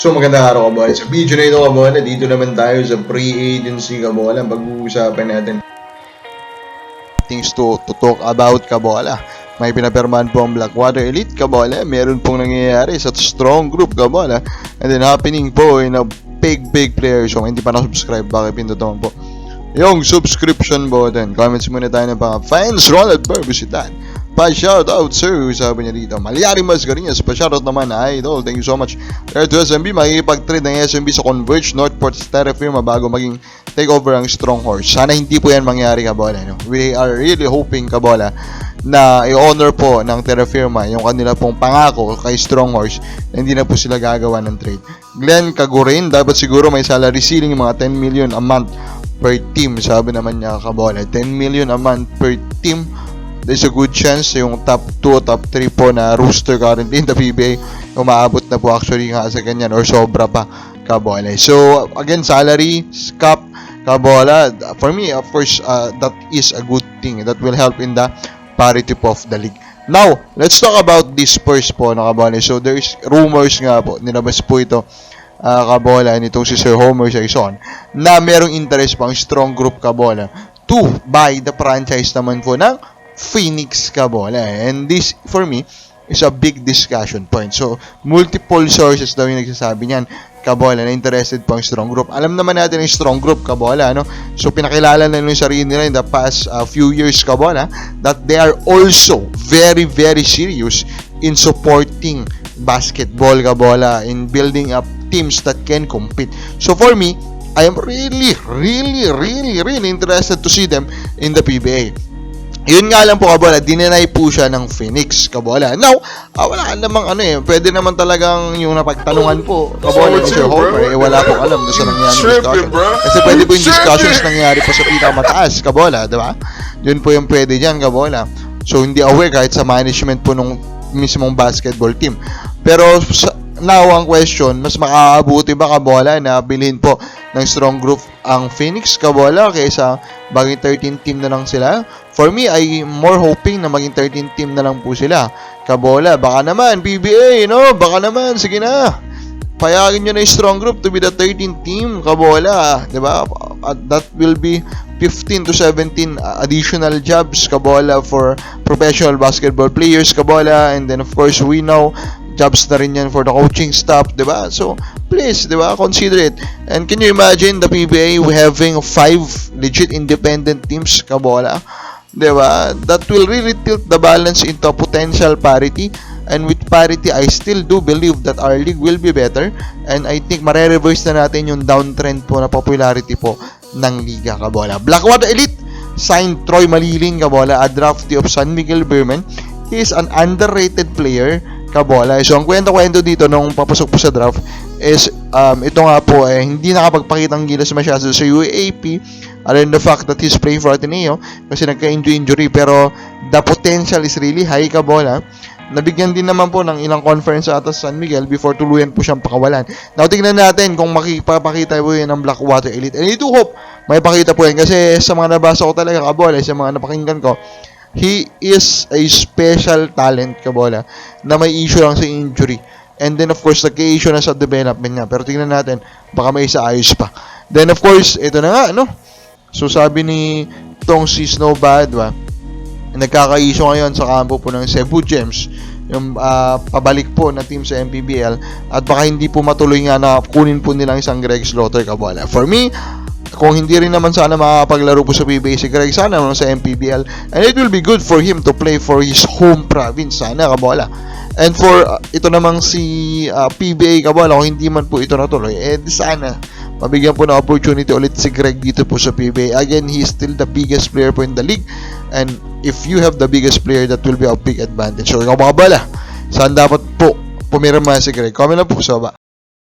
So magandang araw kabola. Sa video na ito kabola, dito naman tayo sa pre-agency kabola. Pag-uusapan natin things to talk about kabola. May pinapirmahan po ang Blackwater Elite kabola. Meron pong nangyayari sa strong group kabola. And then happening po in a big player. So kung hindi pa na-subscribe, pakipindot naman po yung subscription button. Comments muna tayo ng mga fans. Ronald Barbusitan. Pa-shoutout sir, sabi niya dito. Malyari Mascarinhas, pa-shoutout naman idol. Thank you so much. There to SMB, makikipag-trade ng SMB sa Converge Northport Stereo Firma bago maging takeover ang Strong Horse. Sana hindi po yan mangyari kabola. No? We are really hoping kabola na i-honor po ng Terra Firma yung kanila pong pangako kay Strong Horse na hindi na po sila gagawa ng trade. Glenn Cagurin, dapat siguro may salary ceiling mga 10 million a month per team. Sabi naman niya kabola, 10 million a month per team. There's a good chance yung top 2 o top 3 po na rooster currently in the PBA umaabot na po actually nga sa ganyan or sobra pa kabola. So again, salary cap kabola, for me of course that is a good thing that will help in the parity po of the league. Now let's talk about this Spurs po na kabola. So there's rumors nga po, nilabas po ito kabola nitong si Sir Homer Sison na merong interest pang strong group kabola to buy the franchise naman po ng Phoenix kabola. And this for me is a big discussion point. So multiple sources daw yung nagsasabi niyan kabola na interested pang strong group. Alam naman natin yung strong group kabola, no? So pinakilala na yung sarili nila in the past few years kabola that they are also very serious in supporting basketball kabola, in building up teams that can compete. So for me, I am really interested to see them in the PBA. Yun nga lang po kabola, dinenay po siya ng Phoenix kabola. Now, wala namang pwede naman talagang yung napagtanungan po kabola ni Sir Homer, wala pong alam doon sa nangyari discussion. Kasi pwede po yung discussions nangyari po sa pinakamataas kabola, di ba? Yun po yung pwede dyan kabola. So, hindi aware kahit sa management po nung mismong basketball team. Pero, now ang question, mas makakabuti ba kabola na bilhin po ng strong group ang Phoenix kabola kaysa maging 13 team na lang sila? For me, I'm more hoping na maging 13 team na lang po sila kabola. Baka naman PBA, no? Baka naman, sige na, payagin nyo na yung strong group to be the 13 team kabola, diba? That will be 15 to 17 additional jobs kabola for professional basketball players kabola. And then of course we know jobs na rin yan for the coaching staff, diba? So please, diba, consider it. And can you imagine the PBA having 5 legit independent teams kabola, diba? That will really tilt the balance into potential parity. And with parity, I still do believe that our league will be better. And I think mare-reverse na natin yung downtrend po na popularity po ng liga kabola. Blackwater Elite signed Troy Maliling kabola, a draftee of San Miguel Beerman. He is an underrated player kabola. So ang kwento dito nung papasok po sa draft is ito nga po hindi nakapagpakitang gilas masyado sa UAAP, other than the fact that he's playing for Ateneo kasi nagka-injury, pero the potential is really high kabola. Nabigyan din naman po ng ilang conference ata sa San Miguel before tuluyan po siyang pakawalan. Now, tingnan natin kung makipapakita po yun ng Blackwater Elite. And I do hope may pakita po yun kasi sa mga nabasa ko talaga kabola, sa mga napakinggan ko, he is a special talent kabola na may issue lang sa injury. And then of course, nagka-issue na sa development niya. Pero tingnan natin, baka may isaayos pa. Then of course, ito na nga, no? So sabi ni tong si Snowbad, nagkaka-issue ngayon sa kampo po ng Cebu Gems, yung pabalik po na team sa MPBL, at baka hindi po matuloy nga na kunin po nilang isang Greg Slaughter kabola. For me, kung hindi rin naman sana makapaglaro po sa PBA si Greg, sana naman sa MPBL, and it will be good for him to play for his home province sana kabola. And for ito namang si PBA kabola, kung hindi man po ito natuloy, sana mabigyan po ng opportunity ulit si Greg dito po sa PBA. Again, he is still the biggest player po in the league, and if you have the biggest player, that will be a big advantage. So ikaw mga bala, saan dapat po pumirma si Greg? Comment lang po sa baba.